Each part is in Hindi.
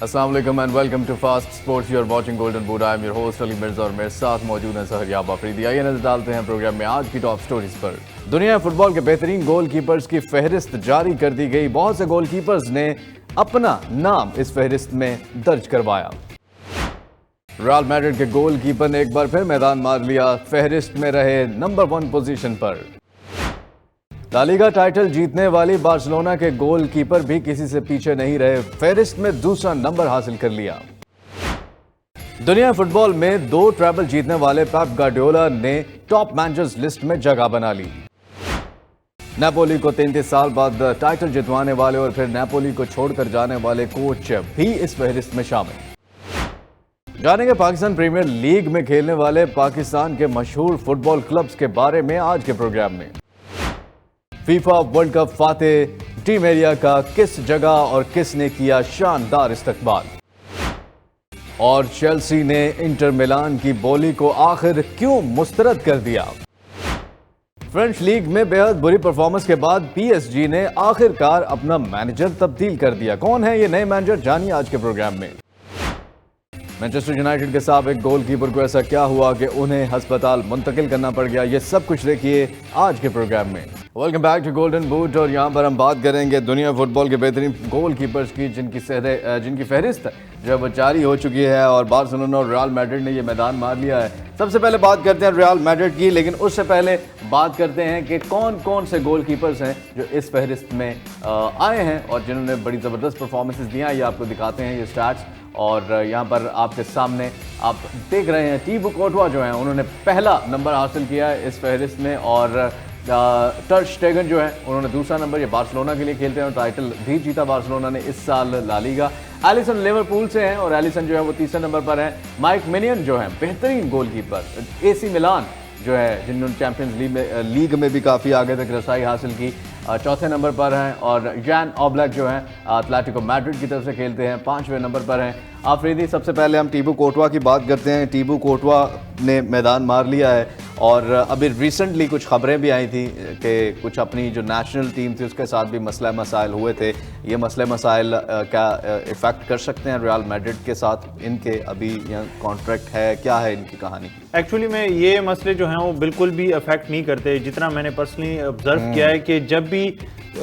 अस्सलाम वालेकुम and welcome to fast sports. You are watching golden boot. I am your host Ali Mirza और मेरे साथ मौजूद हैं सहरियाब अफरीदी। आइए नजर डालते हैं प्रोग्राम में आज की टॉप स्टोरीज पर। दुनिया फुटबॉल के बेहतरीन गोलकीपर्स की फहरिस्त जारी कर दी गई। बहुत से गोलकीपर्स ने अपना नाम इस फहरिस्त में दर्ज करवाया। रियल मैड्रिड के गोलकीपर ने एक बार फिर मैदान मार लिया, फहरिस्त में रहे नंबर 1 पोजीशन पर। ला लीगा टाइटल जीतने वाली बार्सिलोना के गोलकीपर भी किसी से पीछे नहीं रहे, फेरिस्ट में दूसरा नंबर हासिल कर लिया। दुनिया फुटबॉल में 2 ट्रैबल जीतने वाले पेप गार्डियोला ने टॉप मैनेजर्स लिस्ट में जगह बना ली। नेपोली को 33 साल बाद टाइटल जितवाने वाले और फिर नेपोली को छोड़कर जाने वाले कोच भी इस फहरिस्त में शामिल। जानेंगे पाकिस्तान प्रीमियर लीग में खेलने वाले पाकिस्तान के मशहूर फुटबॉल क्लब्स के बारे में आज के प्रोग्राम में। फीफा वर्ल्ड कप फातेह टीम एरिया का किस जगह और किसने किया शानदार इस्तकबाल, और चेल्सी ने इंटर मिलान की बोली को आखिर क्यों मुस्तरद कर दिया। फ्रेंच लीग में बेहद बुरी परफॉर्मेंस के बाद पीएसजी ने आखिरकार अपना मैनेजर तब्दील कर दिया। कौन है ये नए मैनेजर, जानिए आज के प्रोग्राम में। मैनचेस्टर यूनाइटेड के साबिक गोलकीपर को ऐसा क्या हुआ कि उन्हें अस्पताल मुंतकिल करना पड़ गया, ये सब कुछ देखिए आज के प्रोग्राम में। Welcome back to golden boot और यहाँ पर हम बात करेंगे दुनिया फुटबॉल के बेहतरीन गोलकीपर्स की जिनकी फहरिस्त जो है जारी हो चुकी है, और बार्सिलोना और रियल मैड्रिड ने ये मैदान मार लिया है। सबसे पहले बात करते हैं रियल मैड्रिड की, लेकिन उससे पहले बात करते हैं कि कौन कौन से गोलकीपर्स हैं जो इस फहरिस्त में आए हैं और जिन्होंने बड़ी ज़बरदस्त परफॉर्मेंसेस दी हैं। ये आपको दिखाते हैं ये स्टैट्स, और यहाँ पर आपके सामने आप देख रहे हैं टीबू कोर्टवा जो हैं उन्होंने पहला नंबर हासिल किया है इस फहरिस्त में, और टर स्टेगन जो है उन्होंने दूसरा नंबर। ये बार्सिलोना के लिए खेलते हैं और टाइटल भी जीता बार्सिलोना ने इस साल ला लीगा। एलिसन लिवरपूल से हैं और एलिसन जो है वो तीसरे नंबर पर है। माइक मिनियन जो है बेहतरीन गोलकीपर, एसी मिलान जो है जिन्होंने चैंपियंस लीग में भी काफ़ी आगे तक रसाई हासिल की, चौथे नंबर पर हैं। और जैन ओब्लैक जो हैं एटलेटिको मैड्रिड की तरफ से खेलते हैं, 5वें नंबर पर हैं। आफरीदी, सबसे पहले हम टीबू कोर्टवा की बात करते हैं। टीबू कोर्टवा ने मैदान मार लिया है और अभी रिसेंटली कुछ खबरें भी आई थी कि कुछ अपनी जो नेशनल टीम थी उसके साथ भी मसला मसाइल हुए थे। ये मसले मसाइल क्या इफ़ेक्ट कर सकते हैं रियल मैड्रिड के साथ? इनके अभी यहाँ कॉन्ट्रैक्ट है, क्या है इनकी कहानी? एक्चुअली में ये मसले जो हैं वो बिल्कुल भी अफेक्ट नहीं करते। जितना मैंने पर्सनली ऑब्जर्व किया है कि जब भी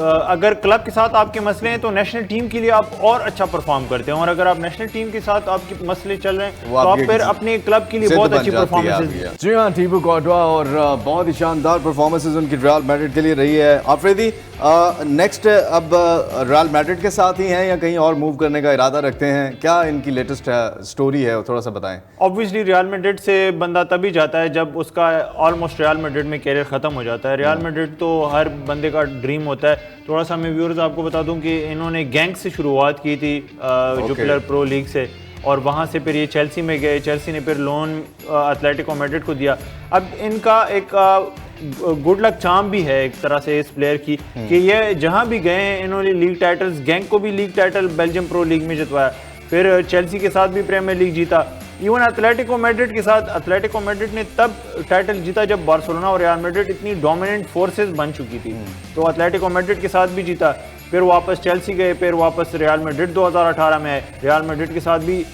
अगर क्लब के साथ आपके मसले हैं तो नेशनल टीम के लिए आप और अच्छा परफॉर्म करते हैं, और अगर आप नेशनल टीम के साथ आपके मसले चल रहे हैं तो आप फिर अपने क्लब के लिए बहुत अच्छी परफॉर्मेंस। जी हाँ, टीबू कोर्टवा और बहुत ही शानदार परफॉर्मेंसेस उनकी रियल मैड्रिड के लिए रही है। आफरीदी, नेक्स्ट अब रियल मैड्रिड के साथ ही हैं या कहीं और मूव करने का इरादा रखते हैं? क्या इनकी लेटेस्ट स्टोरी है, थोड़ा सा बताएं। ऑब्वियसली रियल मैड्रिड से बंदा तभी जाता है जब उसका ऑलमोस्ट रियल मैड्रिड में कैरियर खत्म हो जाता है। रियल मैड्रिड तो हर बंदे का ड्रीम होता है। थोड़ा सा मैं व्यूअर्स आपको बता दूं कि इन्होंने गैंग से शुरुआत की थी जुपिटर प्रो लीग से, और वहाँ से फिर ये चेल्सी में गए। चेल्सी ने फिर लोन एटलेटिको मैड्रिड को दिया। अब इनका एक गुड लक चार्म भी है एक तरह से इस प्लेयर की कि ये जहाँ भी गए हैं इन्होंने लीग टाइटल्स, गैंग को भी league title Belgium pro league में जितवाया, फिर चेल्सी के साथ भी प्रीमियर लीग जीता। इवन एटलेटिको मैड्रिड के साथ एटलेटिको मैड्रिड ने तब टाइटल जीता जब बार्सिलोना और रियल मैड्रिड इतनी डोमिनेंट फोर्सेस बन चुकी थी, तो एटलेटिको मैड्रिड के साथ भी जीता। फिर वापस चेल्सी गए, फिर वापस रियल मैड्रिड 2018 में आए। रियल मैड्रिड के साथ भी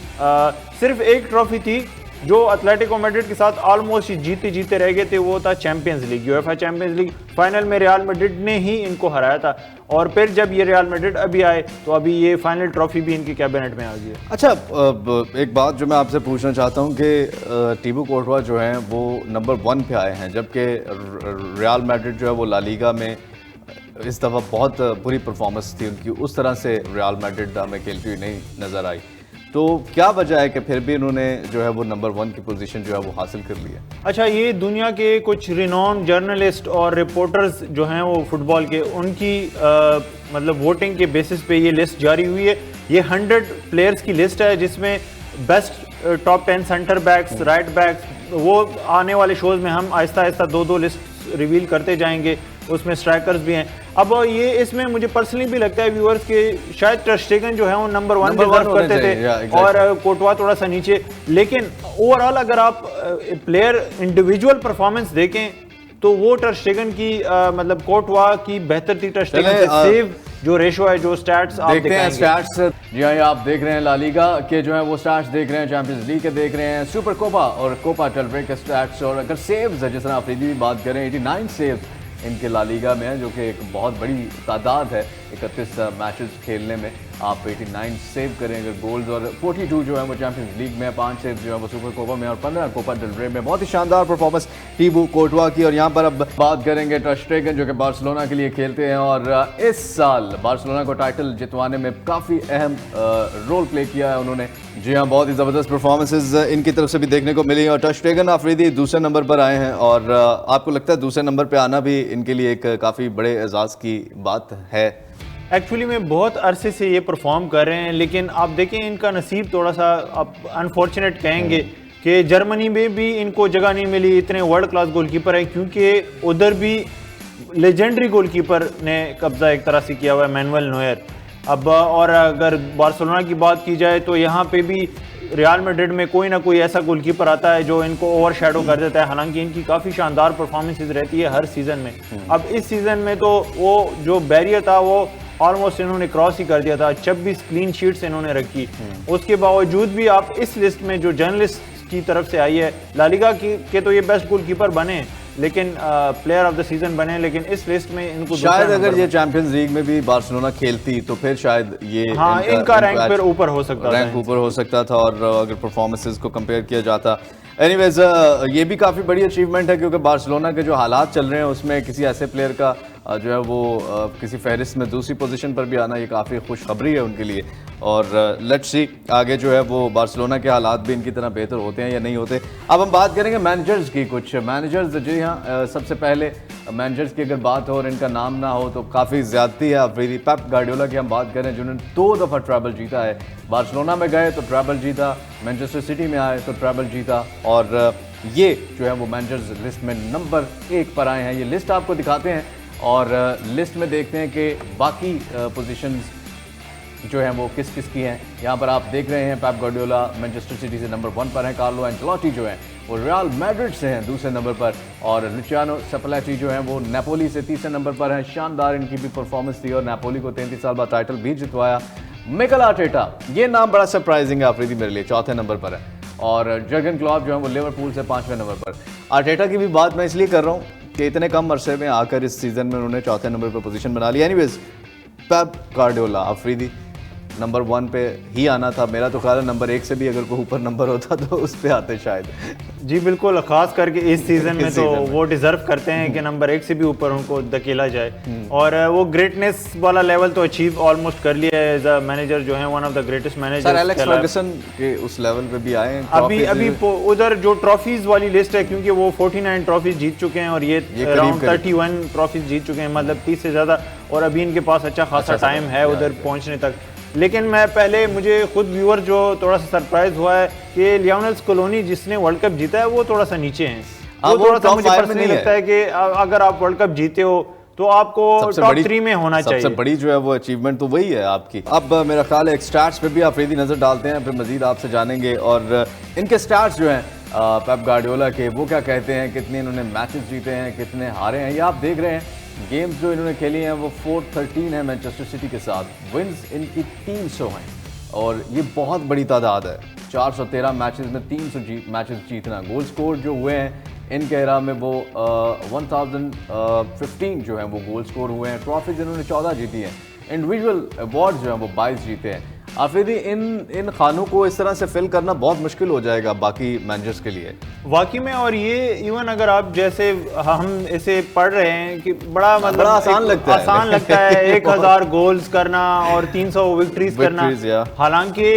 सिर्फ एक ट्रॉफी थी जो एटलेटिको मैड्रिड के साथ ऑलमोस्ट जीते जीते रह गए थे, वो था champions league. UEFA champions league final में रियल मैड्रिड ने ही इनको हराया था, और फिर जब ये रियल मैड्रिड अभी आए तो अभी ये फाइनल ट्रॉफी भी इनकी कैबिनेट में आ गई है। अच्छा, एक बात जो मैं आपसे पूछना चाहता हूँ कि टीबू कोर्टवा जो हैं वो नंबर 1 पे आए हैं, जबकि रियल मैड्रिड जो है वो ला लीगा में इस दफ़ा बहुत बुरी परफॉर्मेंस थी उनकी, उस तरह से रियल मैड्रिड हमें खेलती हुई नहीं नज़र आई। तो क्या वजह है कि फिर भी इन्होंने जो है वो नंबर 1 की पोजीशन जो है वो हासिल कर ली है? अच्छा, ये दुनिया के कुछ रिनॉन जर्नलिस्ट और रिपोर्टर्स जो हैं वो फुटबॉल के, उनकी मतलब वोटिंग के बेसिस पे ये लिस्ट जारी हुई है। ये 100 प्लेयर्स की लिस्ट है जिसमें best top 10 center backs, right backs, वो आने वाले शोज़ में हम आहिस्ता आहिस्ता 2-2 लिस्ट रिवील करते जाएंगे। उसमें स्ट्राइकर्स भी हैं। अब ये इसमें मुझे पर्सनली भी लगता है व्यूअर्स के शायद टर स्टेगन जो है वो नंबर 1 डिजर्व करते थे और कोर्टवा थोड़ा सा नीचे, लेकिन ओवरऑल अगर आप प्लेयर इंडिविजुअल परफॉर्मेंस देखें तो वो टर स्टेगन की मतलब कोर्टवा की बेहतर थी टर स्टेगन से सेव जो रेशो है, जो स्टैट्स आप देखते हैं स्टैट्स जी हाँ, ये आप देख रहे हैं ला लीगा के जो है वो स्टैट्स देख रहे हैं, चैंपियंस लीग के देख रहे हैं, सुपर कोपा और कोपा डेल रे के स्टैट्स। और अगर सेव्स है, जिस तरह अफरीदी की बात करें, 89 सेव्स इनके ला लीगा में है, जो कि एक बहुत बड़ी तादाद है 31 मैचेस खेलने में। आप 89 सेव करें अगर गोल्स, और 42 जो है वो चैंपियंस लीग में, 5 सेव जो है वो सुपर कोपा में और 15 कोपा डेल रे में। बहुत ही शानदार परफॉर्मेंस टीबू कोर्टवा की। और यहाँ पर अब बात करेंगे ter Stegen जो कि बार्सिलोना के लिए खेलते हैं और इस साल बार्सिलोना को टाइटल जितवाने में काफ़ी अहम रोल प्ले किया है उन्होंने। जी हाँ, बहुत ही ज़बरदस्त परफॉर्मेंसेज इनकी तरफ से भी देखने को मिली। और ter Stegen अफरीदी दूसरे नंबर पर आए हैं और आपको लगता है दूसरे नंबर पर आना भी इनके लिए एक काफ़ी बड़े एजाज़ की बात है? एक्चुअली में बहुत अरसे से ये परफॉर्म कर रहे हैं, लेकिन आप देखें इनका नसीब थोड़ा सा आप अनफॉर्चुनेट कहेंगे कि जर्मनी में भी इनको जगह नहीं मिली। इतने वर्ल्ड क्लास गोलकीपर है, क्योंकि उधर भी लेजेंडरी गोलकीपर ने कब्जा एक तरह से किया हुआ है, मैनुअल नोयर। अब और अगर बार्सिलोना की बात की जाए तो यहाँ पे भी रियल मैड्रिड में कोई ना कोई ऐसा गोलकीपर आता है जो इनको ओवरशैडो कर देता है। हालांकि इनकी काफ़ी शानदार परफॉर्मेंसेज रहती है हर सीज़न में। अब इस सीज़न में तो वो जो बैरियर था वो ऑलमोस्ट इन्होंने क्रॉस ही कर दिया था। 26 क्लीन शीट्स इन्होंने रखी। उसके बावजूद भी आप इस लिस्ट में जो जर्नलिस्ट की तरफ से आई है ला लीगा के तो ये बेस्ट गोलकीपर बने, लेकिन प्लेयर ऑफ द सीजन बने, लेकिन इस लिस्ट में इनको शायद अगर ये चैंपियंस लीग में भी बार्सिलोना खेलती तो फिर शायद ये इनका रैंक फिर ऊपर हो सकता था, रैंक ऊपर हो सकता था। और अगर परफॉर्मेंसेस को कंपेयर किया जाता, एनीवेज ये भी काफ़ी बड़ी अचीवमेंट है, क्योंकि बार्सिलोना के जो हालात चल रहे हैं उसमें किसी ऐसे प्लेयर का जो है वो किसी फहरिस्त में दूसरी पोजीशन पर भी आना, ये काफ़ी खुशखबरी है उनके लिए। और लेट्स सी आगे जो है वो बार्सिलोना के हालात भी इनकी तरह बेहतर होते हैं या नहीं होते। अब हम बात करेंगे मैनेजर्स की। कुछ मैनेजर्स, जी हाँ, सबसे पहले मैनेजर्स की अगर बात हो और इनका नाम ना हो तो काफ़ी ज़्यादती है। अफरीदी पेप गार्डियोला की हम बात करें, जिन्होंने 2 दफ़ा ट्रैबल जीता है। बार्सिलोना में गए तो ट्रैबल जीता, मैनचेस्टर सिटी में आए तो ट्रैबल जीता, और ये जो है वो मैनेजर्स लिस्ट में नंबर 1 पर आए हैं। ये लिस्ट आपको दिखाते हैं और लिस्ट में देखते हैं कि बाकी पोजीशंस जो हैं वो किस किस की हैं। यहाँ पर आप देख रहे हैं पेप गार्डियोला मैनचेस्टर सिटी से नंबर 1 पर हैं, कार्लो एंचेलोटी जो हैं वो रियल मैड्रिड से हैं दूसरे नंबर पर, और लुचियानो स्पेलेटी जो हैं वो नेपोली से तीसरे नंबर पर हैं। शानदार इनकी भी परफॉर्मेंस थी और नेपोली को 33 साल बाद टाइटल भी जितवाया। मिकेल आर्टेटा, ये नाम बड़ा सरप्राइजिंग है अफरीदी मेरे लिए, 4थे नंबर पर है। और जर्गन क्लॉप जो है वो लिवरपूल से 5वें नंबर पर। आर्टेटा की भी बात मैं इसलिए कर रहा हूँ कि इतने कम अरसे में आकर इस सीज़न में उन्होंने 4थे नंबर पर पोजीशन बना ली। Anyways Pep Guardiola Afridi number 1 पे ही आना था। मेरा तो ख्याल है नंबर 1 से भी अगर कोई ऊपर नंबर होता तो उस पे आते शायद। जी बिल्कुल, खास करके इस सीजन में तो वो डिजर्व करते हैं कि नंबर 1 से भी ऊपर उनको धकेला जाए। और वो ग्रेटनेस वाला लेवल तो अचीव ऑलमोस्ट कर लिया है एज अ मैनेजर, जो है one of the greatest manager. Sir Alex Ferguson के उस लेवल पे भी आए हैं। अभी उधर जो ट्रॉफीज वाली लिस्ट है, क्योंकि वो 49 ट्रॉफीज जीत चुके हैं और ये अराउंड 31 ट्रॉफीज जीत चुके हैं, मतलब 30 से ज़्यादा। और अभी इनके पास अच्छा खासा टाइम है उधर पहुँचने तक। लेकिन मैं पहले, मुझे खुद व्यूअर जो थोड़ा सा सरप्राइज हुआ है कि लियोनेल स्कोलोनी जिसने वर्ल्ड कप जीता है वो थोड़ा सा नीचे हैं। वो थोड़ा सा मुझे पर्सनली लगता है कि अगर आप वर्ल्ड कप जीते हो तो आपको टॉप 3 में होना चाहिए। सबसे बड़ी जो है वो अचीवमेंट तो वही है आपकी। अब मेरा ख्याल है एक स्टैट्स पे भी अफरीदी नजर डालते हैं, फिर मजीद आपसे जानेंगे। और इनके स्टैट्स जो हैं पेप गार्डियोला के, वो क्या कहते हैं, कितने इन्होंने मैचेस जीते हैं, कितने हारे हैं। ये आप देख रहे हैं गेम्स जो इन्होंने खेली हैं वो 413 है मैनचेस्टर सिटी के साथ। विन्स इनकी 300 हैं और ये बहुत बड़ी तादाद है। 413 मैचेस में 300 मैचेस जीतना। गोल स्कोर जो हुए हैं इनके एरा में वो 1015 जो है वो गोल स्कोर हुए हैं। ट्रॉफीज इन्होंने 14 जीती हैं। इंडिविजुअल अवार्ड जो हैं वो 22 जीते हैं। आफरीदी इन खानों को इस तरह से फिल करना बहुत मुश्किल हो जाएगा बाकी मैनेजर्स के लिए वाकई में। और ये इवन अगर आप जैसे हम इसे पढ़ रहे हैं कि बड़ा मतलब आसान लगता है 1000 गोल्स करना और 300 विक्ट्रीज करना। हालांकि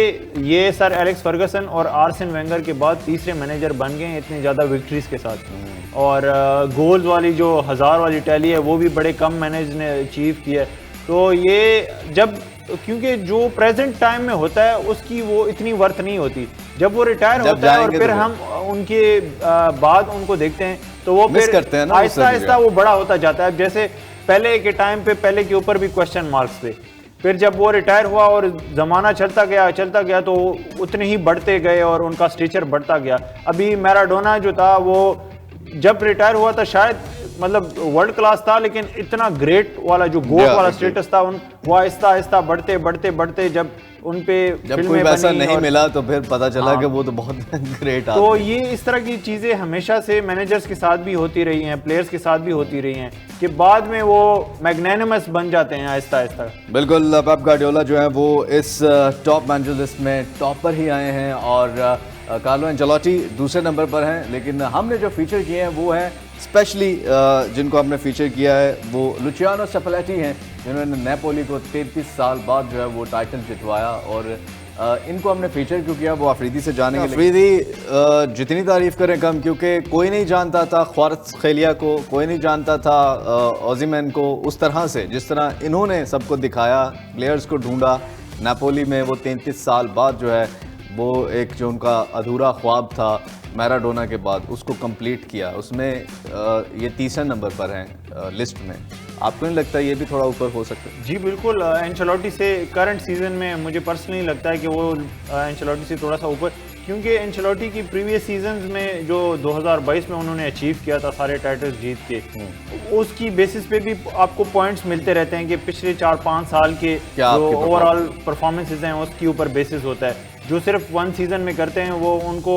ये सर एलेक्स फर्गसन और आर्सेन वेंगर के बाद तीसरे मैनेजर बन गए इतने ज़्यादा विक्ट्रीज के साथ। और गोल्स वाली जो 1000 वाली टैली है वो भी बड़े कम मैनेज ने अचीव किया। तो ये जब, क्योंकि जो प्रेजेंट टाइम में होता है उसकी वो इतनी वर्थ नहीं होती। जब वो रिटायर होता है और फिर हम उनके बाद उनको देखते हैं तो वो फिर आहिस्ता आहिस्ता वो बड़ा होता जाता है। जैसे पहले के टाइम पे पहले के ऊपर भी क्वेश्चन मार्क्स थे, फिर जब वो रिटायर हुआ और ज़माना चलता गया तो उतने ही बढ़ते गए और उनका स्टेचर बढ़ता गया। अभी मैराडोना जो था वो जब रिटायर हुआ था शायद मतलब वर्ल्ड क्लास था, लेकिन इतना ग्रेट वाला जो गोट वाला स्टेटस था वो आहिस्ता आहिस्ता बढ़ते जब उन पे जब कोई फिल्में पैसा बनी नहीं और- मिला तो फिर पता चला हाँ। कि वो तो बहुत ग्रेट तो आदमी। ये इस तरह की चीज़ें हमेशा से मैनेजर्स के साथ भी होती रही हैं, प्लेयर्स के साथ भी होती रही हैं कि बाद में वो मैग्नेनिमस बन जाते हैं आहिस्ता आहिस्ता। बिल्कुल, पेप गार्डियोला जो है वो इस टॉप मैनेजर लिस्ट में टॉप पर ही आए हैं और कार्लो एंचेलोटी दूसरे नंबर पर हैं। लेकिन हमने जो फीचर किए हैं वो हैं स्पेशली जिनको हमने फीचर किया है वो लुचियानो स्पेलेटी हैं, जिन्होंने नेपोली को 33 साल बाद जो है वो टाइटल जितवाया। और इनको हमने फीचर क्यों किया वो अफरीदी से जानेंगे। अफरीदी जितनी तारीफ करें कम, क्योंकि कोई नहीं जानता था ख्वारत्ज़खेलिया को, कोई नहीं जानता था ओज़िमैन को उस तरह से जिस तरह इन्होंने सबको दिखाया, प्लेयर्स को ढूंढा। नेपोली में वो 33 साल बाद जो है वो एक जो उनका अधूरा ख्वाब था मैराडोना के बाद उसको कंप्लीट किया। उसमें ये तीसरे नंबर पर हैं लिस्ट में। आपको नहीं लगता ये भी थोड़ा ऊपर हो सकता है? जी बिल्कुल, एंचेलोटी से करंट सीजन में मुझे पर्सनली लगता है कि वो एंचेलोटी से थोड़ा सा ऊपर, क्योंकि एंचेलोटी की प्रीवियस सीजन्स में जो 2022 में उन्होंने अचीव किया था सारे टाइटल्स जीत के, उसकी बेसिस पे भी आपको पॉइंट्स मिलते रहते हैं कि पिछले 4-5 साल के जो ओवरऑल परफॉर्मेंसेज हैं उसके ऊपर बेसिस होता है। जो सिर्फ वन सीजन में करते हैं वो उनको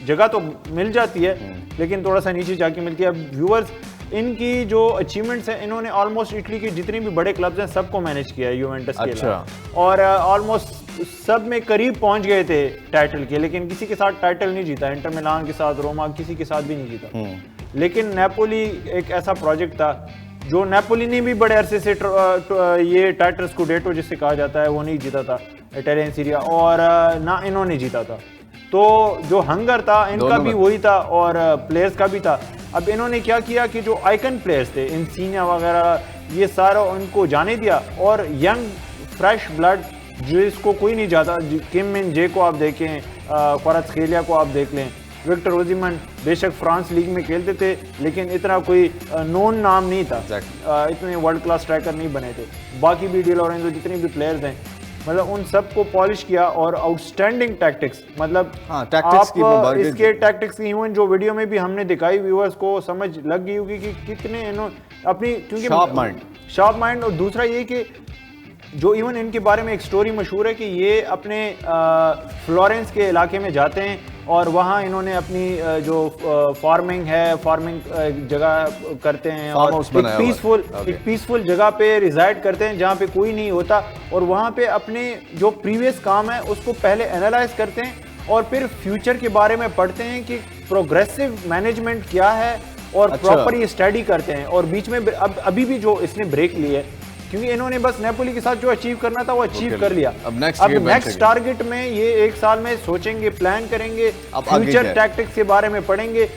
जगह तो मिल जाती है लेकिन थोड़ा सा नीचे जाके मिलती है। अब व्यूअर्स, इनकी जो अचीवमेंट्स हैं, इन्होंने ऑलमोस्ट इटली के जितने भी बड़े क्लब्स हैं सबको मैनेज किया है यूवेंटस के अलावा, और ऑलमोस्ट सब में करीब पहुंच गए थे टाइटल के, लेकिन किसी के साथ टाइटल नहीं जीता। इंटर मिलान के साथ, रोमा, किसी के साथ भी नहीं जीता। लेकिन नेपोली एक ऐसा प्रोजेक्ट था जो नेपोली ने भी बड़े अरसे से ये टाइटल स्कूडेटो जिसे कहा जाता है वो नहीं जीता था, इटालियन सीरिया, और ना इन्होंने जीता था। तो जो हंगर था इनका भी वही था और प्लेयर्स का भी था। अब इन्होंने क्या किया कि जो आइकन प्लेयर्स थे, इंसीनिया वगैरह, ये सारा उनको जाने दिया और यंग फ्रेश ब्लड जिसको कोई नहीं जाता, किम मिन जे को आप देखें, क्वारात्ज़खेलिया को आप देख लें, विक्टर ओज़िमैन बेशक फ्रांस लीग में खेलते थे लेकिन इतना कोई नोन नाम नहीं था, इतने वर्ल्ड क्लास स्ट्राइकर नहीं बने थे। बाकी भी डी लोरेंजो जितने भी प्लेयर्स हैं, मतलब उन सबको पॉलिश किया और आउटस्टैंडिंग टैक्टिक्स, मतलब आप इसके टैक्टिक्स की इवन जो वीडियो में भी हमने दिखाई, व्यूअर्स को समझ लग गई होगी कि कितने इन्होंने अपनी, क्योंकि शार्प माइंड। और दूसरा ये कि जो इवन इनके बारे में एक स्टोरी मशहूर है कि ये अपने फ्लोरेंस के इलाके में जाते हैं और वहाँ इन्होंने अपनी जो फार्मिंग जगह करते हैं और एक पीसफुल जगह पे रिजाइड करते हैं जहाँ पे कोई नहीं होता, और वहाँ पे अपने जो प्रीवियस काम है उसको पहले एनालाइज करते हैं और फिर फ्यूचर के बारे में पढ़ते हैं कि प्रोग्रेसिव मैनेजमेंट क्या है और प्रॉपर ये स्टडी करते हैं। और बीच में अभी भी जो इसने ब्रेक ली है, क्योंकि इन्होंने बस नेपोली के साथ जो अचीव करना था वो अचीव कर लिया। अब नेक्स्ट टारगेट में ये एक साल में सोचेंगे, प्लान करेंगे, फ्यूचर टैक्टिक्स के बारे में पढ़ेंगे।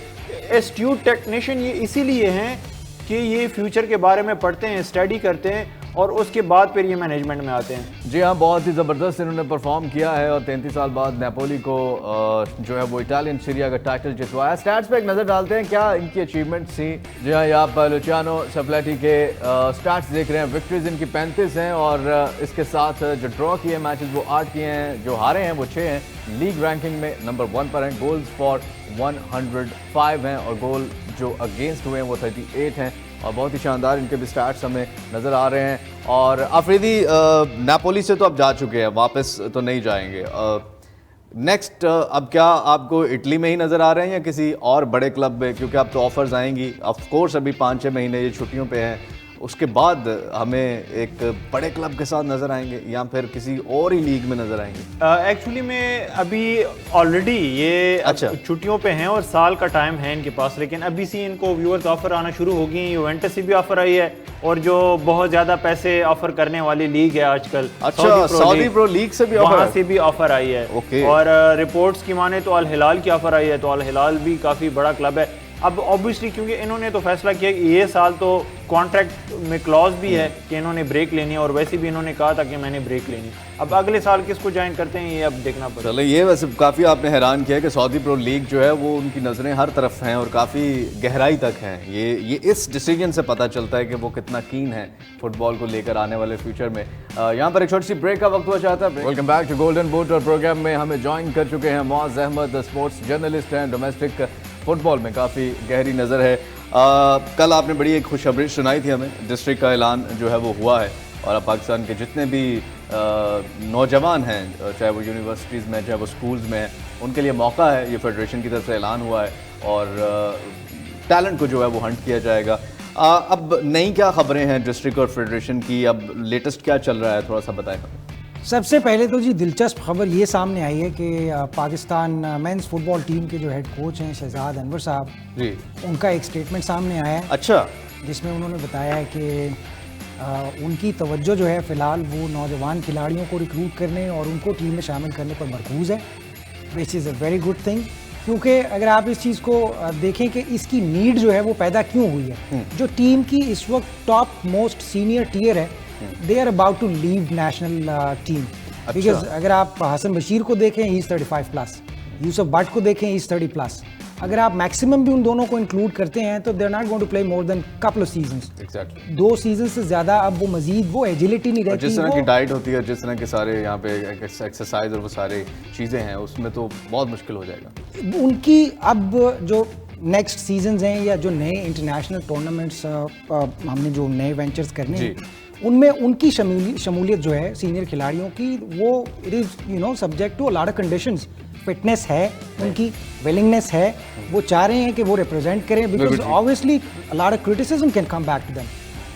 एस्ट्यूट टेक्नीशियन ये इसीलिए हैं कि ये फ्यूचर के बारे में पढ़ते हैं, स्टडी करते हैं और उसके बाद फिर ये मैनेजमेंट में आते हैं। जी हाँ, बहुत ही ज़बरदस्त इन्होंने परफॉर्म किया है और 33 साल बाद नेपोली को जो है वो इटालियन सीरिया का टाइटल जितवाया। स्टैट्स पे एक नज़र डालते हैं क्या इनकी अचीवमेंट्स थी। जी हाँ, यहाँ पर लुचियानो स्पेलेटी के स्टैट्स देख रहे हैं। विक्ट्रीज इनकी 35 हैं और इसके साथ जो ड्रॉ किए मैचेस वो 8 किए हैं, जो हारे हैं वो 6 हैं। लीग रैंकिंग में नंबर 1 पर हैं। गोल्स फॉर 105 हैं और गोल जो अगेंस्ट हुए हैं वो 38 हैं और बहुत ही शानदार इनके भी स्टैट्स हमें नज़र आ रहे हैं। और अफरीदी, नेपोली से तो अब जा चुके हैं, वापस तो नहीं जाएंगे। नेक्स्ट अब क्या आपको इटली में ही नज़र आ रहे हैं या किसी और बड़े क्लब में, क्योंकि अब तो ऑफर्स आएंगी। ऑफ कोर्स अभी 5-6 महीने ये छुट्टियों पे हैं, उसके बाद हमें एक बड़े क्लब के साथ नज़र आएंगे या फिर किसी और ही लीग में नज़र आएंगे? एक्चुअली में अभी ऑलरेडी ये छुट्टियों पे हैं और साल का टाइम है इनके पास, लेकिन अभी से इनको व्यूअर्स ऑफर आना शुरू हो गई। यूवेंटस से भी ऑफर आई है और जो बहुत ज़्यादा पैसे ऑफर करने वाली लीग है आजकल, सऊदी प्रो लीग से भी वहाँ से भी ऑफर आई है। और रिपोर्ट्स की माने तो अल हिलाल की ऑफर आई है, तो अल हिलाल भी काफ़ी बड़ा क्लब है। अब ऑब्वियसली क्योंकि इन्होंने तो फैसला किया कि ये साल तो कॉन्ट्रैक्ट में क्लॉज भी है कि इन्होंने ब्रेक लेनी है और वैसे भी इन्होंने कहा था कि मैंने ब्रेक लेनी। अब अगले साल किसको ज्वाइन करते हैं ये अब देखना पड़ेगा। चलो, ये वैसे काफ़ी आपने हैरान किया कि सऊदी प्रो लीग जो है वो उनकी नज़रें हर तरफ हैं और काफ़ी गहराई तक हैं। ये इस डिसीजन से पता चलता है कि वो कितना कीन है फुटबॉल को लेकर आने वाले फ्यूचर में। यहाँ पर एक छोटी सी ब्रेक का वक्त हुआ चाहता है। Welcome back to golden boot. और प्रोग्राम में हमें ज्वाइन कर चुके हैं मुआज़ अहमद, स्पोर्ट्स जर्नलिस्ट हैं, डोमेस्टिक फुटबॉल में काफ़ी गहरी नज़र है। कल आपने बड़ी एक खुशखबरी सुनाई थी हमें, डिस्ट्रिक्ट का ऐलान जो है वो हुआ है और अब पाकिस्तान के जितने भी नौजवान हैं, चाहे वो यूनिवर्सिटीज़ में, चाहे वो स्कूल्स में हैं, उनके लिए मौका है। ये फेडरेशन की तरफ से ऐलान हुआ है और टैलेंट को जो है वो हंट किया जाएगा। अब नई क्या खबरें हैं डिस्ट्रिक्ट और फेडरेशन की, अब लेटेस्ट क्या चल रहा है, थोड़ा सा बताएं। सबसे पहले तो जी दिलचस्प खबर ये सामने आई है कि पाकिस्तान मेंस फुटबॉल टीम के जो हेड कोच हैं शहजाद अनवर साहब जी, उनका एक स्टेटमेंट सामने आया है। अच्छा, जिसमें उन्होंने बताया है कि उनकी तवज्जो जो है फ़िलहाल वो नौजवान खिलाड़ियों को रिक्रूट करने और उनको टीम में शामिल करने पर मरकूज़ है, which is a very good thing. क्योंकि अगर आप इस चीज़ को देखें कि इसकी नीड जो है वो पैदा क्यों हुई है, जो टीम की इस वक्त टॉप मोस्ट सीनियर टीयर है, they are about to leave national team. Because अगर आप हसन बशीर को देखें, ही इज़ 35+, यूसुफ भट्ट को देखें, ही इज़ 30+। अगर आप मैक्सिमम भी उन दोनों को इंक्लूड करते हैं तो they are not going to play more than couple of seasons. Exactly 2 season से ज़्यादा अब वो मजीद वो एजिलिटी नहीं रहती। जिस तरह की डाइट होती है, जिस तरह के सारे यहाँ पे एक्सरसाइज और वो सारे चीज़ें हैं, उसमें तो बहुत मुश्किल हो जाएगा उनकी। अब जो नेक्स्ट सीजन्स हैं या जो नए इंटरनेशनल टूर्नामेंट्स हमने जो नए वेंचर्स करने हैं, उनमें उनकी शमूलियत जो है सीनियर खिलाड़ियों की, वो it is subject to a lot of conditions. Fitness है, उनकी विलिंगनेस है, वो चाह रहे हैं कि वो रिप्रेजेंट करें, because obviously a lot of criticism can come back to them.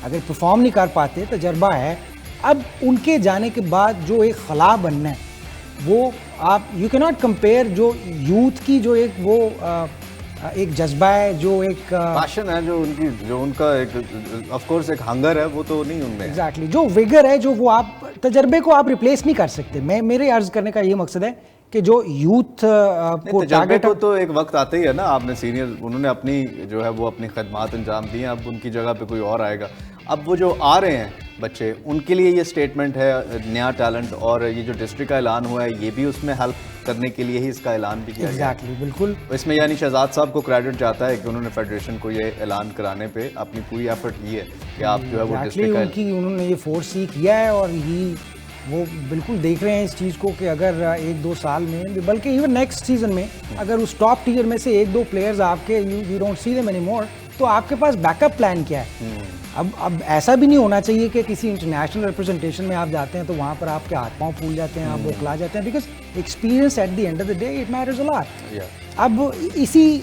अगर परफॉर्म नहीं कर पाते, तजर्बा है। अब उनके जाने के बाद जो एक खला बनना है, वो आप यू कैन नॉट कंपेयर जो यूथ की जो एक वो एक जज्बा है, जो एक पैशन है, जो उनका एक ऑफ कोर्स एक हंगर है, वो तो नहीं उनमें एग्जैक्टली जो विगर है, जो वो आप तजर्बे को आप रिप्लेस नहीं कर सकते। मेरे अर्ज करने का ये मकसद है कि जो यूथ को टारगेट हो तो एक वक्त आते ही है ना। आपने सीनियर, उन्होंने अपनी जो है वो अपनी खदमात अंजाम दी हैं, अब उनकी जगह पे कोई और आएगा। अब वो जो आ रहे हैं बच्चे, उनके लिए ये स्टेटमेंट है नया टैलेंट, और ये जो डिस्ट्रिक्ट का ऐलान हुआ है, ये भी उसमें हेल्प करने के लिए ही इसका ऐलान भी किया गया। एग्जैक्टली बिल्कुल। इसमें यानी शहजाद साहब को क्रेडिट जाता है कि उन्होंने फेडरेशन को ये ऐलान कराने पे अपनी पूरी एफर्ट की है कि आप जो है वो डिस्ट्रिक्ट उनकी उन्होंने ये फोर्स सी किया है, और ही वो बिल्कुल देख रहे हैं इस चीज़ को कि अगर 1-2 साल में, बल्कि इवन नेक्स्ट सीजन में, अगर उस टॉप टीयर में से 1-2 प्लेयर्स आपके you don't see them anymore, तो आपके पास बैकअप प्लान क्या है। अब ऐसा भी नहीं होना चाहिए कि किसी इंटरनेशनल रिप्रेजेंटेशन में आप जाते हैं तो वहाँ पर आपके हाथ पाँव फूल जाते हैं, आप बौखला जाते हैं, because experience at the end of the day it matters a lot. अब इसी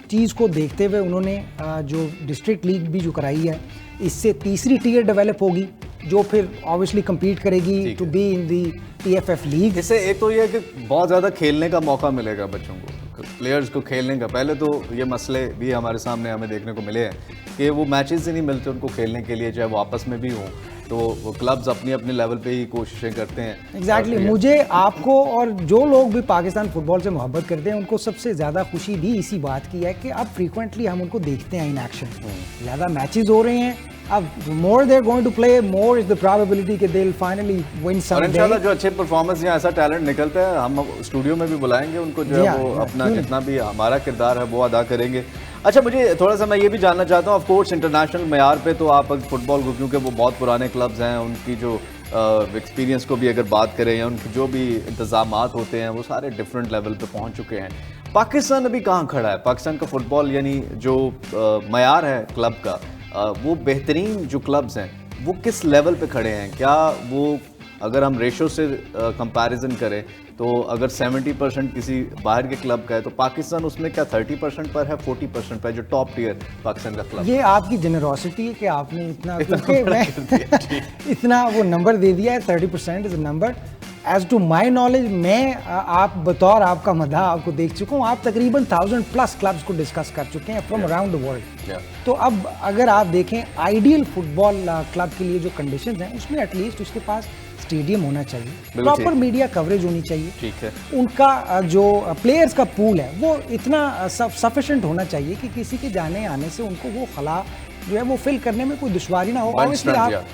चीज़ को देखते हुए उन्होंने जो डिस्ट्रिक्ट लीग भी जो कराई है, इससे तीसरी टीयर डेवलप होगी, जो फिर ऑब्वियसली कम्पीट करेगी to be in the TFF league. इससे एक तो ये है कि बहुत ज़्यादा खेलने का मौका मिलेगा बच्चों को, प्लेयर्स को खेलने का। पहले तो ये मसले भी हमारे सामने हमें देखने को मिले हैं कि वो मैचेस ही नहीं मिलते उनको खेलने के लिए, चाहे वो आपस में भी हों, तो वो क्लब्स अपनी अपने लेवल पे ही कोशिशें करते हैं। एग्जैक्टली मुझे, आपको और जो लोग भी पाकिस्तान फुटबॉल से मोहब्बत करते हैं, उनको सबसे ज़्यादा खुशी भी इसी बात की है कि अब फ्रीक्वेंटली हम उनको देखते हैं इन एक्शन। ज़्यादा मैचेस हो रहे हैं, अब more they are going to play, more is the probability कि they will finally win some day. और इंशाल्लाह जो अच्छे परफॉर्मेंस या ऐसा टैलेंट निकलता है, हम स्टूडियो में भी बुलाएंगे उनको, जो है वो अपना जितना भी हमारा किरदार है वो अदा करेंगे। अच्छा, मुझे थोड़ा सा मैं ये भी जानना चाहता हूँ, ऑफ कोर्स इंटरनेशनल मैयार पे तो आप फुटबॉल को, क्योंकि वो बहुत पुराने क्लब्स हैं, उनकी जो एक्सपीरियंस को भी अगर बात करें या उनकी जो भी इंतजामात होते हैं, वो सारे डिफरेंट लेवल पे पहुँच चुके हैं। पाकिस्तान अभी कहाँ खड़ा है? पाकिस्तान का फुटबॉल यानी जो मैयार है क्लब का, वो बेहतरीन जो क्लब्स हैं वो किस लेवल पे खड़े हैं? क्या वो, अगर हम रेशो से कंपैरिजन करें तो अगर 70% किसी बाहर के क्लब का है, तो पाकिस्तान उसमें क्या 30% पर है, 40% पर है, जो टॉप टियर पाकिस्तान का क्लब? ये आपकी जेनरोसिटी है कि आपने इतना इतना वो नंबर दे दिया है। 30% is a number. As to my knowledge, मैं आप बतौर आपका मदा आपको देख चुका हूँ, आप तकरीबन 1000+ क्लब्स को डिस्कस कर चुके हैं फ्रॉम अराउंड द वर्ल्ड। तो अब अगर आप देखें आइडियल फुटबॉल क्लब के लिए जो कंडीशंस हैं, उसमें एटलीस्ट उसके पास स्टेडियम होना चाहिए, प्रॉपर मीडिया कवरेज होनी चाहिए, ठीक है, उनका जो प्लेयर्स का पूल है वो इतना सफिशिएंट होना चाहिए कि किसी के जाने आने से उनको वो खला जो है वो फिल करने में कोई दुश्वारी ना हो। ऑब्वियसली आप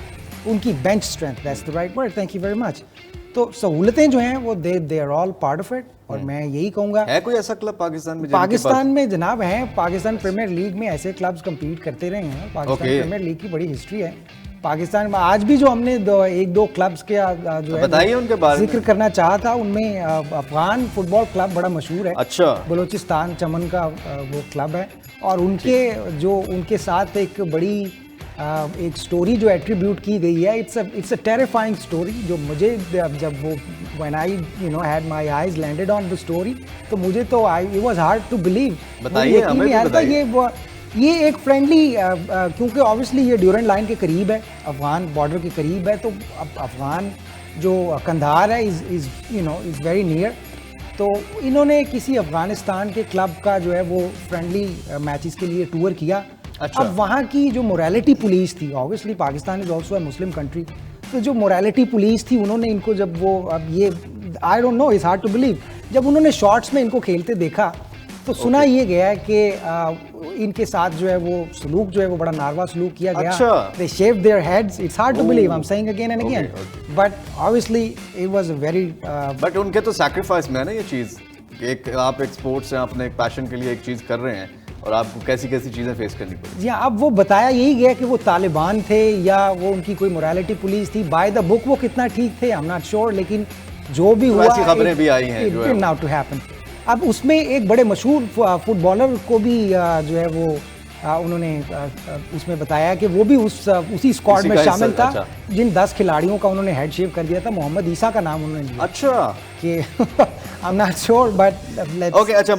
उनकी bench strength, that's the right word, thank you very much. तो सहूलतें जो हैं वो they are all part of it. और मैं यही कहूँगा, है कोई ऐसा क्लब पाकिस्तान में? पाकिस्तान में जनाब है, पाकिस्तान प्रीमियर लीग में ऐसे क्लब्स compete करते रहे हैं। पाकिस्तान प्रीमियर लीग की बड़ी हिस्ट्री है पाकिस्तान में। आज भी जो हमने 1-2 क्लब्स के जो है बताइए उनके बारे में, जिक्र करना चाहा था, उनमें अफगान फुटबॉल क्लब बड़ा मशहूर है। अच्छा, बलोचिस्तान चमन का वो क्लब है, और उनके जो उनके साथ एक बड़ी एक स्टोरी जो एट्रीब्यूट की गई है, इट्स अ टेरिफाइंग स्टोरी, जो मुझे जब वो when I had my eyes landed on the story, तो मुझे तो it was hard to believe. बताइए, हमें भी बताइए। ये एक फ्रेंडली, क्योंकि ऑब्वियसली ये ड्यूरेंट लाइन के करीब है, अफगान बॉर्डर के करीब है, तो अफगान जो कंधार है इज़ वेरी नियर। तो इन्होंने किसी अफगानिस्तान के क्लब का जो है वो फ्रेंडली मैचेस के लिए टूर किया। अच्छा। अब वहाँ की जो मोरालिटी पुलिस थी, obviously Pakistan is also a Muslim country, तो जो मोरालिटी पुलिस थी उन्होंने इनको जब वो, अब ये I don't know, it's hard to believe, जब उन्होंने शॉर्ट्स में इनको खेलते देखा तो सुना ये गया है कि इनके साथ जो है वो सलूक जो है वो बड़ा नारवा सलूक किया गया। अच्छा। They shaved their heads. It's hard to believe. I'm saying again and again. Okay. But obviously it was a very but उनके तो सैक्रिफाइस में है ना ये चीज़, एक आप एक स्पोर्ट्स से अपने एक पैशन के लिए एक चीज़ कर रहे हैं और आपको कैसी कैसी चीज़ें फेस करनी पड़ी। जी हाँ, अब वो बताया यही गया कि वो तालिबान थे या वो उनकी कोई मोरालिटी पुलिस थी। बाय द बुक वो कितना ठीक थे, I'm not sure, लेकिन जो भी हुआ, ऐसी खबरें भी आई हैं जो है now to happen। अब उसमें एक बड़े मशहूर फुटबॉलर को भी जो है वो उन्होंने उसमें बताया कि वो भी उसी स्क्वाड में शामिल था। अच्छा। जिन 10 खिलाड़ियों का उन्होंने हेड शेव कर दिया था, मोहम्मद ईसा का नाम उन्होंने लिया। अच्छा कि I am not sure but okay. अच्छा,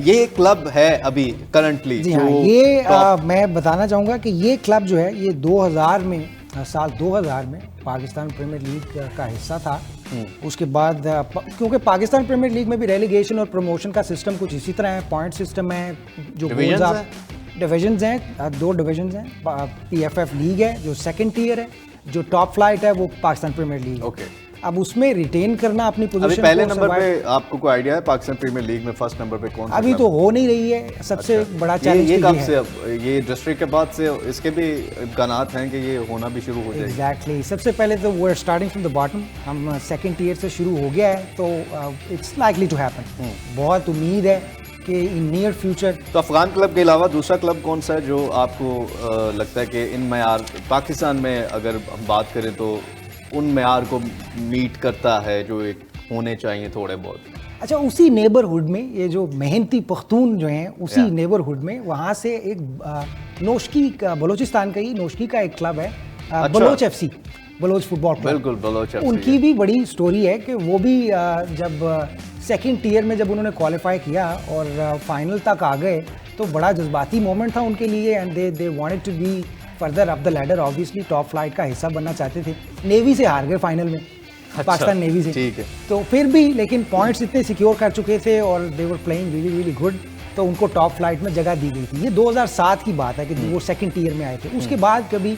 ये क्लब है अभी करंटली जी हाँ, ये मैं बताना चाहूँगा कि ये क्लब जो है ये 2000 में, साल 2000 में पाकिस्तान प्रीमियर लीग का हिस्सा था। उसके बाद क्योंकि पाकिस्तान प्रीमियर लीग में भी रेलीगेशन और प्रमोशन का सिस्टम कुछ इसी तरह है, पॉइंट सिस्टम है, जो डिविजन्स हैं, 2 डिविजन्स हैं। PFF लीग है जो सेकंड टियर है, जो टॉप फ्लाइट है वो पाकिस्तान प्रीमियर लीग। ओके। अब उसमें रिटेन करना अपनी अभी पोजीशन पहले नंबर पे आपको कोई आइडिया है पाकिस्तान प्रीमियर लीग में फर्स्ट नंबर पे कौन सा अभी club? तो हो नहीं रही है। सबसे बड़ा चैलेंज ये तो कब है। से, अब ये डिस्ट्रिक्ट के बाद से इसके भी इम्कानात हैं कि ये होना भी शुरू हो जाएगी। एग्जैक्टली। सबसे पहले तो we are starting from the bottom, हम सेकंड टियर से शुरू हो गया है, तो इट्स लाइकली टू हैपन। बहुत उम्मीद है कि इन नियर फ्यूचर। तो अफगान क्लब के अलावा दूसरा क्लब कौन सा है जो आपको लगता है कि इन मयार पाकिस्तान में अगर हम बात करें तो उन मयार को मीट करता है जो एक होने चाहिए थोड़े बहुत? अच्छा, उसी नेबरहुड में ये जो मेहनती पख्तून जो हैं, उसी नेबरहुड में वहाँ से एक नोशकी का, बलोचिस्तान का ही नोशकी का एक क्लब है, Baloch FC, Baloch football club. बिल्कुल, बलोच FC उनकी भी बड़ी स्टोरी है कि वो भी जब सेकंड टियर में जब उन्होंने क्वालिफाई किया और फाइनल तक आ गए तो बड़ा जज्बाती मोमेंट था उनके लिए, and they wanted to be further up the ladder. Obviously top flight का हिस्सा बनना चाहते थे, नेवी से हार गए फाइनल में। पाकिस्तान नेवी से। ठीक है। तो फिर भी लेकिन पॉइंट्स इतने सिक्योर कर चुके थे और they were playing really really good, तो उनको टॉप फ्लाइट में जगह दी गई थी। ये 2007 की बात है कि वो सेकंड टियर में आए थे। उसके बाद कभी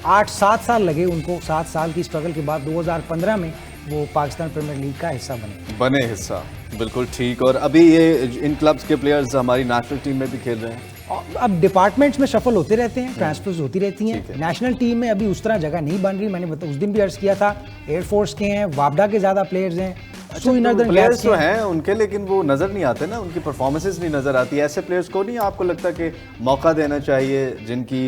8-7 साल लगे उनको, 7 साल की स्ट्रगल के बाद 2015 में वो पाकिस्तान प्रीमियर लीग का हिस्सा बने हिस्सा। बिल्कुल ठीक। और अभी ये इन क्लब्स के प्लेयर्स हमारी नेशनल टीम में भी खेल रहे हैं। अब डिपार्टमेंट्स में शफल होते रहते हैं, ट्रांसफर्स होती रहती हैं। नेशनल टीम में अभी उस तरह जगह नहीं बन रही। मैंने उस दिन भी अर्ज किया था, एयरफोर्स के हैं, वापडा के ज़्यादा प्लेयर्स हैं, प्लेयर्स तो हैं उनके, लेकिन वो नज़र नहीं आते ना, उनकी परफॉर्मेंसेस नहीं नज़र आती। ऐसे प्लेयर्स को नहीं आपको लगता कि मौका देना चाहिए जिनकी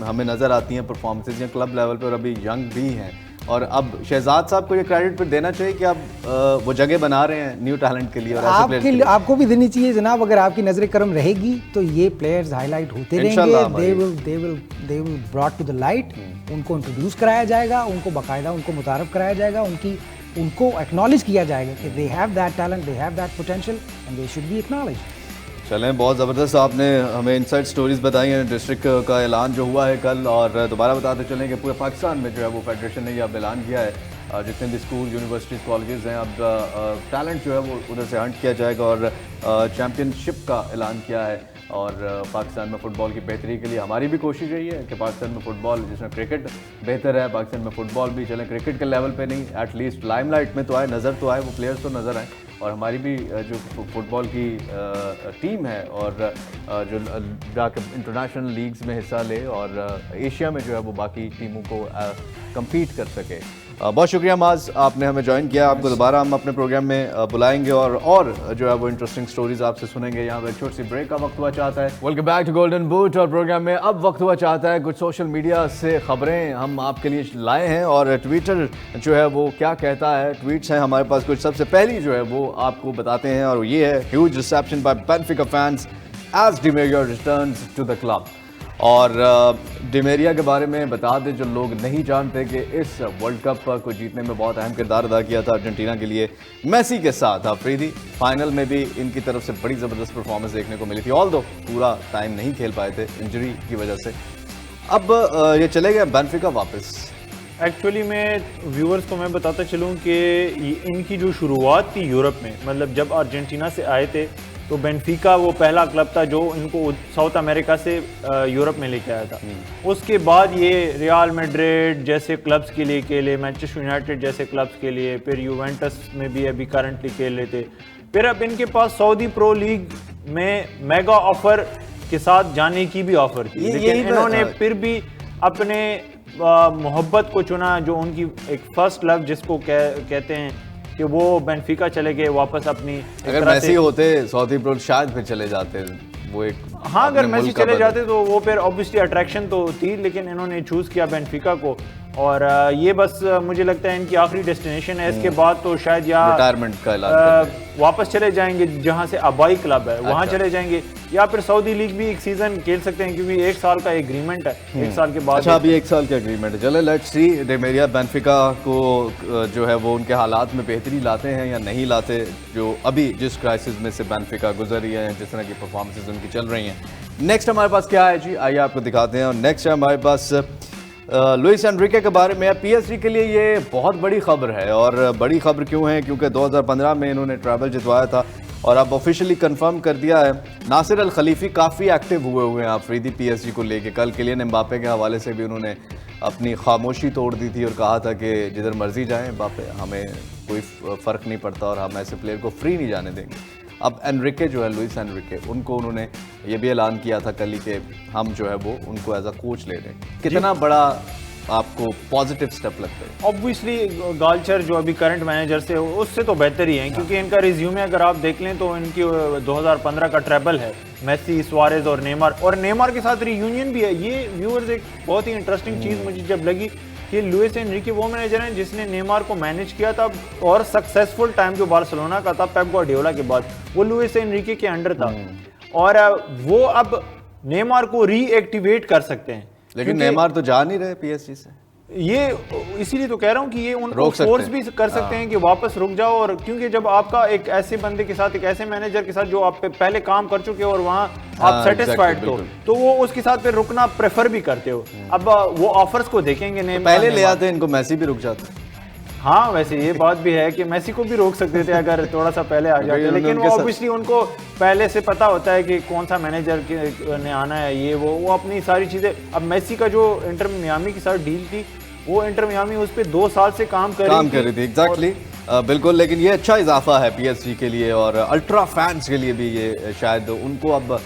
हमें नज़र आती हैं परफॉर्मेंसेस, या क्लब लेवल पर अभी यंग भी हैं? और अब शहजाद साहब को ये क्रेडिट पर देना चाहिए कि आप वो जगह बना रहे हैं न्यू टैलेंट के लिए, और ऐसे प्लेयर्स के लिए आपको भी देनी चाहिए जनाब। अगर आपकी नजर करम रहेगी तो ये प्लेयर्स हाईलाइट होते रहेंगे, they will brought to the light. उनको इंट्रोड्यूस कराया जाएगा, उनको बाकायदा उनको मुतारफ कराया जाएगा, उनको एक्नॉलेज किया जाएगा कि they have that talent, they have that potential and they should be acknowledged. चलें, बहुत ज़बरदस्त आपने हमें इनसाइड स्टोरीज बताई हैं। डिस्ट्रिक्ट का ऐलान जो हुआ है कल, और दोबारा बताते चलें कि पूरे पाकिस्तान में जो है वो फेडरेशन ने ये अब ऐलान किया है, जितने भी स्कूल, यूनिवर्सिटीज़, कॉलेजेस हैं, अब टैलेंट जो है वो उधर से हंट किया जाएगा, और चैम्पियनशिप का ऐलान किया है। और पाकिस्तान में फ़ुटबॉल की बेहतरी के लिए हमारी भी कोशिश यही है कि पाकिस्तान में फ़ुटबॉल, जिसमें क्रिकेट बेहतर है, पाकिस्तान में फ़ुटबॉल भी चले, क्रिकेट के लेवल पे नहीं, एटलीस्ट लाइमलाइट में तो आए, नज़र तो आए, वो प्लेयर्स तो नज़र आए। और हमारी भी जो फ़ुटबॉल की टीम है और जो जाकर इंटरनेशनल लीग्स में हिस्सा ले और एशिया में जो है वो बाकी टीमों को कम्पीट कर सके। बहुत शुक्रिया माज, आपने हमें ज्वाइन किया। आपको दोबारा हम अपने प्रोग्राम में बुलाएंगे और जो है वो इंटरेस्टिंग स्टोरीज आपसे सुनेंगे। यहाँ पर छोटी सी ब्रेक का वक्त हुआ चाहता है। Welcome back to golden boot, और प्रोग्राम में अब वक्त हुआ चाहता है कुछ सोशल मीडिया से खबरें हम आपके लिए लाए हैं, और ट्विटर जो है वो क्या कहता है। ट्वीट्स हैं हमारे पास कुछ। सबसे पहली जो है वो आपको बताते हैं, और ये है huge reception by Benfica fans as Di Maria returns to the club. और डिमेरिया के बारे में बता दें जो लोग नहीं जानते कि इस वर्ल्ड कप को जीतने में बहुत अहम किरदार अदा किया था अर्जेंटीना के लिए मेसी के साथ अफरीदी। फाइनल में भी इनकी तरफ से बड़ी ज़बरदस्त परफॉर्मेंस देखने को मिली थी, ऑल्दो पूरा टाइम नहीं खेल पाए थे इंजरी की वजह से। अब ये चले गए बेनफिका वापस। एक्चुअली मैं व्यूअर्स को मैं बताता चलूँ कि इनकी जो शुरुआत थी यूरोप में, मतलब जब अर्जेंटीना से आए थे तो बेनफिका वो पहला क्लब था जो इनको साउथ अमेरिका से यूरोप में लेके आया था। उसके बाद ये रियल मैड्रिड जैसे क्लब्स के लिए खेले, मैनचेस्टर यूनाइटेड जैसे क्लब्स के लिए, फिर यूवेंटस में भी अभी करंटली खेल रहे थे। फिर अब इनके पास सऊदी प्रो लीग में मेगा ऑफर के साथ जाने की भी ऑफर थी, लेकिन इन्होंने फिर भी अपने मोहब्बत को चुना, जो उनकी एक फर्स्ट लव जिसको कहते हैं, कि वो बेनफिका चले गए वापस अपनी। अगर मैसी होते सऊदी प्रो शायद फिर चले जाते वो एक। हाँ, अगर मैसी चले जाते तो वो फिर ऑब्वियसली अट्रैक्शन तो थी, लेकिन इन्होंने चूज किया बेनफिका को, और ये बस मुझे लगता है इनकी आखिरी डेस्टिनेशन है। इसके बाद तो शायद या रिटायरमेंट का ऐलान वापस चले जाएंगे जहां से आबाई क्लब है वहां चले जाएंगे, या फिर सऊदी लीग भी एक सीजन खेल सकते हैं, क्योंकि 1 साल का एग्रीमेंट है, 1 साल के बाद। अच्छा, अभी 1 साल का एग्रीमेंट है। चले लेट्स सी डिमेरिया बेनफिका को जो है वो उनके हालात में बेहतरी लाते हैं या नहीं लाते, जो अभी जिस क्राइसिस में से बेनफिका गुजर रही है, जिस तरह की परफॉर्मेंसेज उनकी चल रही हैं। नेक्स्ट हमारे पास क्या है जी, आइए आपको दिखाते हैं। और नेक्स्ट है हमारे पास लुइस एनरिके के बारे में। पीएसजी के लिए ये बहुत बड़ी खबर है, और बड़ी खबर क्यों है, क्योंकि 2015 में इन्होंने ट्रैवल जितवाया था और अब ऑफिशियली कंफर्म कर दिया है। नासिर अल खलीफी काफ़ी एक्टिव हुए हैं अफरीदी पीएसजी को लेके। कल किलियन एम्बापे के हवाले से भी उन्होंने अपनी खामोशी तोड़ दी थी और कहा था कि जिधर मर्जी जाएं एम्बापे, हमें कोई फ़र्क नहीं पड़ता और हम ऐसे प्लेयर को फ्री नहीं जाने देंगे। अब एनरिके जो है, लुइस एनरिके, उनको उन्होंने ये भी ऐलान किया था कल ही कि हम जो है वो उनको एज अ कोच ले रहे हैं। कितना बड़ा आपको पॉजिटिव स्टेप लगता है? ऑब्वियसली गालचर जो अभी करंट मैनेजर से उससे तो बेहतर ही है, क्योंकि इनका रिज्यूमे अगर आप देख लें तो इनकी 2015 का ट्रेबल है, मेसी, सुआरेज और नेमार के साथ रियूनियन भी है। ये व्यूअर्स एक बहुत ही इंटरेस्टिंग चीज़ मुझे जब लगी कि लुइस एनरिके वो मैनेजर हैं जिसने नेमार को मैनेज किया था, और सक्सेसफुल टाइम जो बार्सिलोना का था पेप गार्डियोला के बाद, वो लुइस एनरिके के अंडर था, और वो अब नेमार को रीएक्टिवेट कर सकते हैं। लेकिन नेमार तो जा नहीं रहे पीएसजी से, ये इसीलिए तो कह रहा हूँ कि ये उनको फोर्स भी कर सकते हैं कि वापस रुक जाओ। और क्योंकि जब आपका एक ऐसे बंदे के साथ, एक ऐसे मैनेजर के साथ जो आप पे पहले काम कर चुके हो और वहाँ आप सेटिस्फाइड तो वो उसके साथ फिर रुकना प्रेफर भी करते हो। अब वो ऑफर्स को देखेंगे, नहीं पहले ले आते इनको, मैसी भी रुक जाते। हाँ, वैसे ये बात भी है कि मेसी को भी रोक सकते थे अगर थोड़ा सा पहले आ जाते, लेकिन वो ऑब्वियसली उनको पहले से पता होता है कि कौन सा मैनेजर ने आना है, ये वो अपनी सारी चीज़ें। अब मेसी का जो इंटर मियामी के साथ डील थी, वो इंटर मियामी उस पर 2 साल से काम कर रही थी। एग्जैक्टली, बिल्कुल। लेकिन ये अच्छा इजाफा है पीएसजी के लिए, और अल्ट्रा फैंस के लिए भी ये शायद उनको अब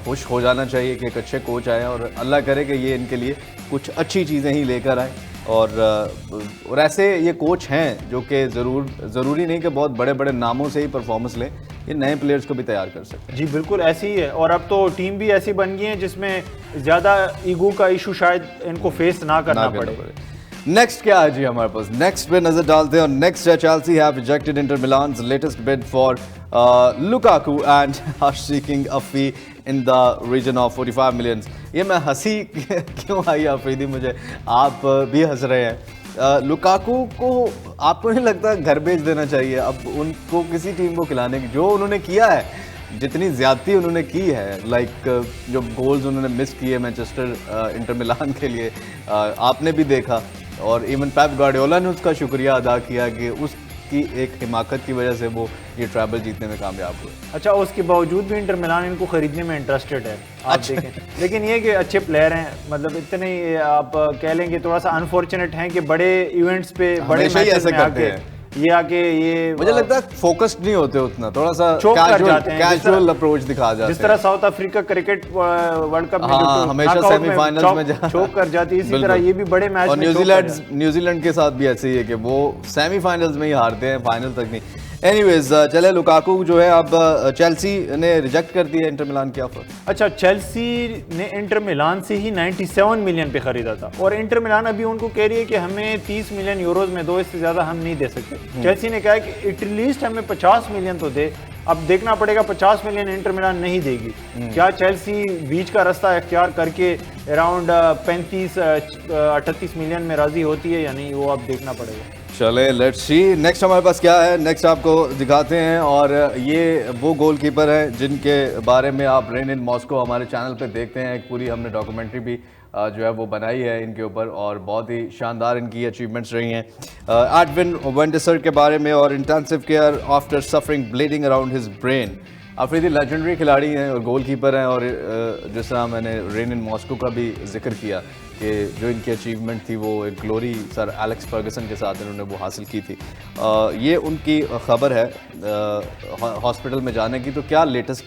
खुश हो जाना चाहिए कि एक अच्छे कोच आए, और अल्लाह करे कि ये इनके लिए कुछ अच्छी चीज़ें ही लेकर आए। और ऐसे ये कोच हैं जो कि ज़रूरी नहीं कि बहुत बड़े बड़े नामों से ही परफॉर्मेंस लें, ये नए प्लेयर्स को भी तैयार कर सकते हैं। जी बिल्कुल, ऐसी ही है। और अब तो टीम भी ऐसी बन गई है जिसमें ज़्यादा ईगो का इशू शायद इनको फेस ना करना पड़े। नेक्स्ट क्या है जी हमारे पास? नेक्स्ट पे नजर डालते हैं, और नेक्स्ट है Chelsea have rejected Inter Milan's latest bid for Lukaku and are seeking a fee in the region of 45 million. ये मैं हंसी क्यों आई अफरीदी मुझे, आप भी हंस रहे हैं। लुकाकू को आपको नहीं लगता घर भेज देना चाहिए अब उनको, किसी टीम को खिलाने की? जो उन्होंने किया है, जितनी ज़्यादती उन्होंने की है, लाइक जो गोल्स उन्होंने मिस किए मैनचेस्टर इंटर मिलान के लिए, आपने भी देखा, और इवन पेप गार्डियोला ने उसका शुक्रिया अदा किया कि उसकी एक हिमाकत की वजह से वो ये ट्रैवल जीतने में कामयाब हुए। अच्छा, उसके बावजूद भी इंटर मिलान इनको खरीदने में इंटरेस्टेड है, आप देखें। लेकिन ये कि अच्छे प्लेयर हैं, मतलब इतने आप कह लेंगे थोड़ा सा अनफॉर्चुनेट हैं कि बड़े इवेंट्स पे, बड़े मैचेस में आके ये मुझे लगता है फोकस्ड नहीं होते उतना, थोड़ा सा कैजुअल अप्रोच दिखा जाते हैं। जिस तरह south Africa cricket world cup में हमेशा सेमीफाइनल्स में चौक कर जाती है, इसी तरह ये भी बड़े मैच में। न्यूजीलैंड के साथ भी ऐसे ही है कि वो सेमीफाइनल्स में ही हारते हैं, फाइनल तक नहीं। एनीवेज, चले लुकाकू जो है अब चेल्सी ने रिजेक्ट कर दिया इंटर मिलान की ऑफर। अच्छा, चेल्सी ने इंटर मिलान से ही 97 मिलियन पे खरीदा था, और इंटर मिलान अभी उनको कह रही है कि हमें 30 मिलियन यूरोज में दो, इससे ज़्यादा हम नहीं दे सकते। चेल्सी ने कहा कि एटलीस्ट हमें 50 मिलियन तो दे, अब देखना पड़ेगा 50 मिलियन इंटर मिलान नहीं देगी, क्या चेल्सी बीच का रास्ता इख्तियार करके अराउंड 35-38 मिलियन में राजी होती है या नहीं, वो अब देखना पड़ेगा। चले लेट्स सी नेक्स्ट हमारे पास क्या है। नेक्स्ट आपको दिखाते हैं, और ये वो गोलकीपर हैं जिनके बारे में आप रेन इन मॉस्को हमारे चैनल पे देखते हैं। एक पूरी हमने डॉक्यूमेंट्री भी जो है वो बनाई है इनके ऊपर, और बहुत ही शानदार इनकी अचीवमेंट्स रही हैं। एडविन वेंडसर के बारे में, और intensive care after suffering bleeding around his brain. Afridi legendary खिलाड़ी हैं और गोलकीपर हैं, और जिस तरह मैंने रेन इन मॉस्को का भी जिक्र किया कि जो इनकी अचीवमेंट थी वो एक ग्लोरी सर एलेक्स फर्गसन के साथ इन्होंने वो हासिल की थी। ये उनकी खबर है हॉस्पिटल में जाने की। तो क्या लेटेस्ट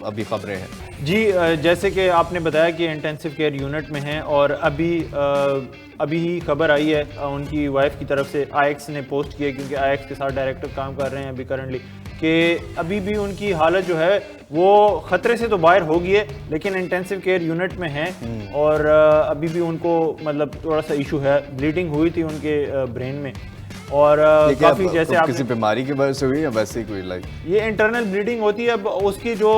अभी खबरें हैं? जी, जैसे कि आपने बताया कि इंटेंसिव केयर यूनिट में हैं, और अभी ही खबर आई है उनकी वाइफ की तरफ से, आईएक्स ने पोस्ट किया, क्योंकि आईएक्स के साथ डायरेक्टर काम कर रहे हैं अभी करंटली, कि अभी भी उनकी हालत जो है वो ख़तरे से तो बाहर हो गई है, लेकिन इंटेंसिव केयर यूनिट में हैं, और अभी भी उनको मतलब थोड़ा सा इशू है, ब्लीडिंग हुई थी उनके ब्रेन में, और काफ़ी जैसे आप किसी बीमारी की वजह से हुई है वैसे ही कोई लाइक ये इंटरनल ब्लीडिंग होती है। अब उसकी जो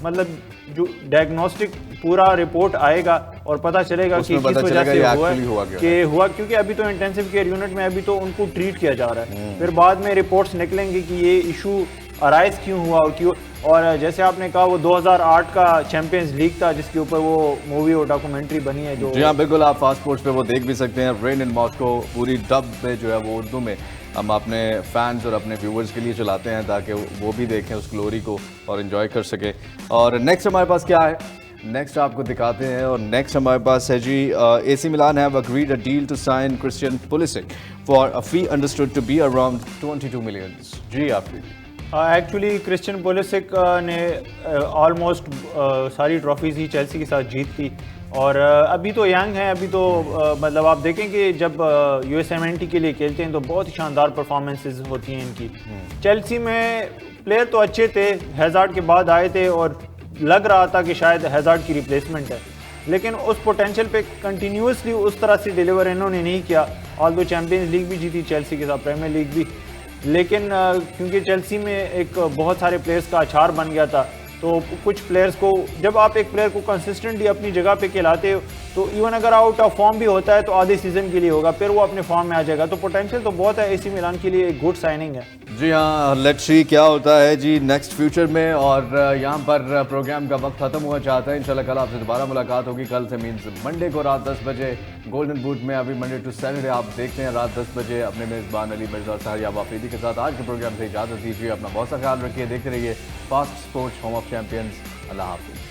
मतलब जो डायग्नोस्टिक पूरा रिपोर्ट आएगा और पता चलेगा कि किस वजह से हुआ, क्योंकि अभी तो इंटेंसिव केयर यूनिट में अभी तो उनको ट्रीट किया जा रहा है, फिर बाद में रिपोर्ट्स निकलेंगी कि ये इशू अराइज क्यों हुआ और क्यों। और जैसे आपने कहा वो 2008 का चैंपियंस लीग था जिसके ऊपर वो मूवी और डॉक्यूमेंट्री बनी है जो। जी हाँ बिल्कुल, आप फास्ट स्पोर्ट्स पे वो देख भी सकते हैं। रेन इन मॉस्को पूरी डब में जो है वो उर्दू में हम अपने फैंस और अपने व्यूवर्स के लिए चलाते हैं ताकि वो भी देखें उस ग्लोरी को और एंजॉय कर सके। और नेक्स्ट हमारे पास क्या है, नेक्स्ट आपको दिखाते हैं। और नेक्स्ट हमारे पास है जी AC Milan have agreed a deal to sign Christian Pulisic for a fee understood to be around 22 million. जी आप एक्चुअली क्रिस्टियन पुलिसिक ने ऑलमोस्ट सारी ट्रॉफीज ही चेल्सी के साथ जीत थी, और अभी तो यंग है, अभी तो मतलब आप देखें कि जब USMNT के लिए खेलते हैं तो बहुत ही शानदार परफॉर्मेंसेस होती हैं इनकी। चेल्सी में प्लेयर तो अच्छे थे, हैज़ार्ड के बाद आए थे और लग रहा था कि शायद हैज़ार्ड की रिप्लेसमेंट है, लेकिन उस पोटेंशियल पे कंटिन्यूसली उस तरह से डिलीवर इन्होंने नहीं किया। ऑल्दो चैंपियंस लीग भी जीती चेल्सी के साथ, प्रीमियर लीग भी, लेकिन क्योंकि चेल्सी में एक बहुत सारे प्लेयर्स का अचार बन गया था, तो कुछ प्लेयर्स को जब आप एक प्लेयर को कंसिस्टेंटली अपनी जगह पे खिलाते हो तो इवन अगर आउट ऑफ फॉर्म भी होता है तो आधे सीजन के लिए होगा, फिर वो अपने फॉर्म में आ जाएगा। तो पोटेंशियल तो बहुत है, AC मिलान के लिए एक गुड साइनिंग है। जी हाँ, लेट्स सी क्या होता है जी नेक्स्ट फ्यूचर में। और यहाँ पर प्रोग्राम का वक्त खत्म हुआ चाहता है, इंशाल्लाह कल आपसे दोबारा मुलाकात होगी। कल से मीन्स मंडे को रात 10 बजे गोल्डन बूट में। अभी मंडे टू सैटरडे आप देखते हैं रात 10 बजे अपने मेज़बान अली मिर्ज़ा और सहरियाब आफरीदी के साथ। आज के प्रोग्राम से इजाज़त दीजिए, अपना बहुत सा ख्याल रखिए, देखते रहिए fast sports home of champions. अल्लाह हाफ़िज़।